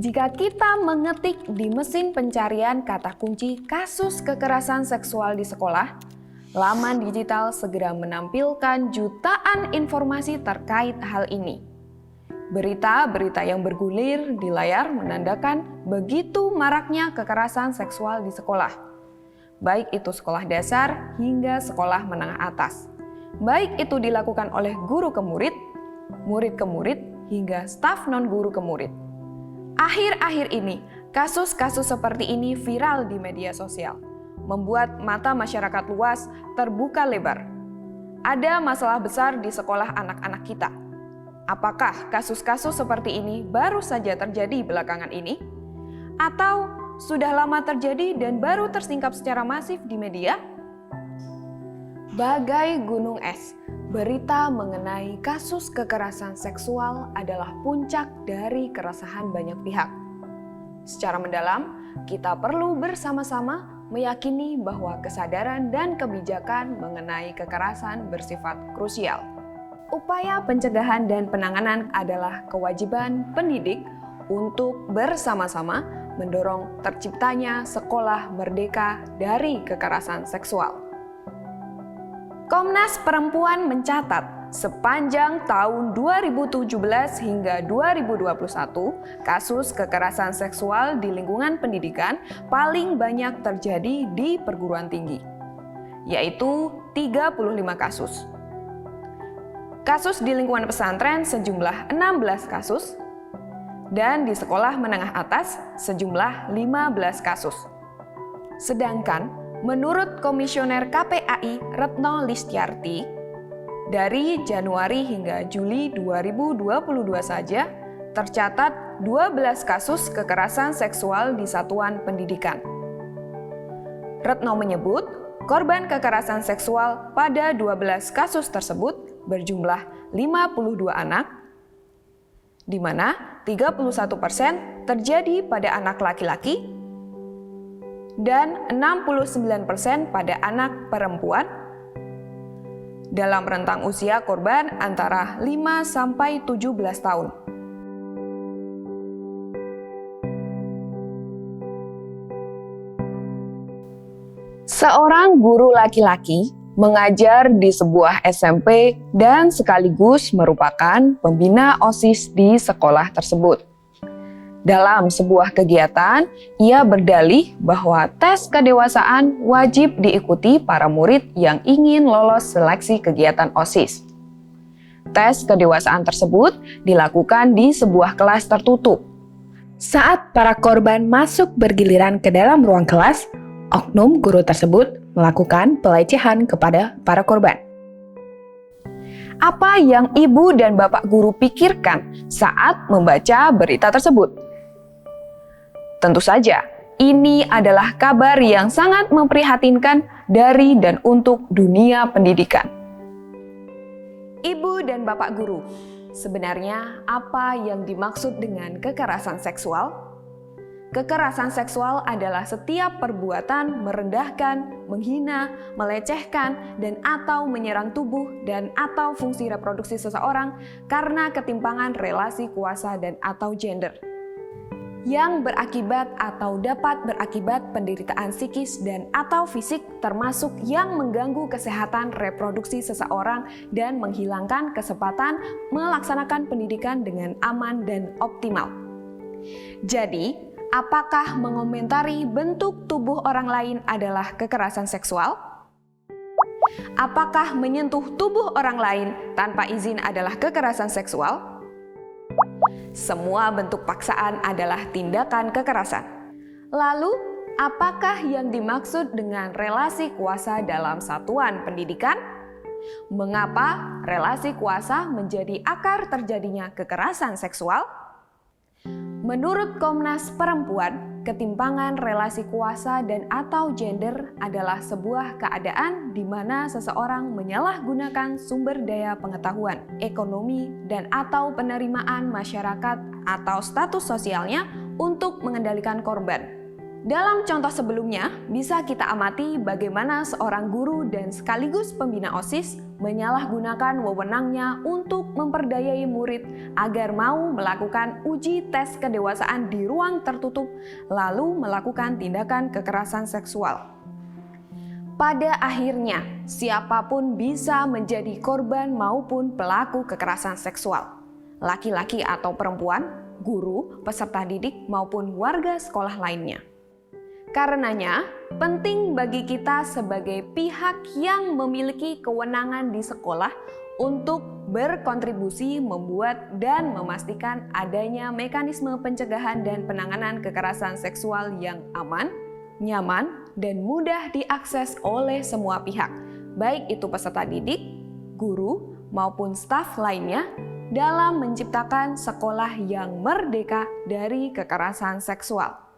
Jika kita mengetik di mesin pencarian kata kunci kasus kekerasan seksual di sekolah, laman digital segera menampilkan jutaan informasi terkait hal ini. Berita-berita yang bergulir di layar menandakan begitu maraknya kekerasan seksual di sekolah. Baik itu sekolah dasar hingga sekolah menengah atas. Baik itu dilakukan oleh guru ke murid, murid ke murid, hingga staf non-guru ke murid. Akhir-akhir ini, kasus-kasus seperti ini viral di media sosial, membuat mata masyarakat luas terbuka lebar. Ada masalah besar di sekolah anak-anak kita. Apakah kasus-kasus seperti ini baru saja terjadi belakangan ini? Atau sudah lama terjadi dan baru tersingkap secara masif di media? Bagai gunung es, berita mengenai kasus kekerasan seksual adalah puncak dari keresahan banyak pihak. Secara mendalam, kita perlu bersama-sama meyakini bahwa kesadaran dan kebijakan mengenai kekerasan bersifat krusial. Upaya pencegahan dan penanganan adalah kewajiban pendidik untuk bersama-sama mendorong terciptanya sekolah merdeka dari kekerasan seksual. Komnas Perempuan mencatat sepanjang tahun 2017 hingga 2021, kasus kekerasan seksual di lingkungan pendidikan paling banyak terjadi di perguruan tinggi, yaitu 35 kasus. Kasus di lingkungan pesantren sejumlah 16 kasus, dan di sekolah menengah atas sejumlah 15 kasus. Sedangkan menurut Komisioner KPAI Retno Listiarti, dari Januari hingga Juli 2022 saja tercatat 12 kasus kekerasan seksual di satuan pendidikan. Retno menyebut, korban kekerasan seksual pada 12 kasus tersebut berjumlah 52 anak, di mana 31% terjadi pada anak laki-laki, dan 69% pada anak perempuan dalam rentang usia korban antara 5-17 tahun. Seorang guru laki-laki mengajar di sebuah SMP dan sekaligus merupakan pembina OSIS di sekolah tersebut. Dalam sebuah kegiatan, ia berdalih bahwa tes kedewasaan wajib diikuti para murid yang ingin lolos seleksi kegiatan OSIS. Tes kedewasaan tersebut dilakukan di sebuah kelas tertutup. Saat para korban masuk bergiliran ke dalam ruang kelas, oknum guru tersebut melakukan pelecehan kepada para korban. Apa yang ibu dan bapak guru pikirkan saat membaca berita tersebut? Tentu saja, ini adalah kabar yang sangat memprihatinkan dari dan untuk dunia pendidikan. Ibu dan bapak guru, sebenarnya apa yang dimaksud dengan kekerasan seksual? Kekerasan seksual adalah setiap perbuatan merendahkan, menghina, melecehkan, dan atau menyerang tubuh dan atau fungsi reproduksi seseorang karena ketimpangan relasi kuasa dan atau gender, yang berakibat atau dapat berakibat penderitaan psikis dan atau fisik termasuk yang mengganggu kesehatan reproduksi seseorang dan menghilangkan kesempatan melaksanakan pendidikan dengan aman dan optimal. Jadi, apakah mengomentari bentuk tubuh orang lain adalah kekerasan seksual? Apakah menyentuh tubuh orang lain tanpa izin adalah kekerasan seksual? Semua bentuk paksaan adalah tindakan kekerasan. Lalu, apakah yang dimaksud dengan relasi kuasa dalam satuan pendidikan? Mengapa relasi kuasa menjadi akar terjadinya kekerasan seksual? Menurut Komnas Perempuan, ketimpangan relasi kuasa dan atau gender adalah sebuah keadaan di mana seseorang menyalahgunakan sumber daya pengetahuan, ekonomi, dan atau penerimaan masyarakat atau status sosialnya untuk mengendalikan korban. Dalam contoh sebelumnya, bisa kita amati bagaimana seorang guru dan sekaligus pembina OSIS menyalahgunakan wewenangnya untuk memperdayai murid agar mau melakukan uji tes kedewasaan di ruang tertutup, lalu melakukan tindakan kekerasan seksual. Pada akhirnya, siapapun bisa menjadi korban maupun pelaku kekerasan seksual. Laki-laki atau perempuan, guru, peserta didik, maupun warga sekolah lainnya. Karenanya, penting bagi kita sebagai pihak yang memiliki kewenangan di sekolah untuk berkontribusi membuat dan memastikan adanya mekanisme pencegahan dan penanganan kekerasan seksual yang aman, nyaman, dan mudah diakses oleh semua pihak, baik itu peserta didik, guru, maupun staf lainnya, dalam menciptakan sekolah yang merdeka dari kekerasan seksual.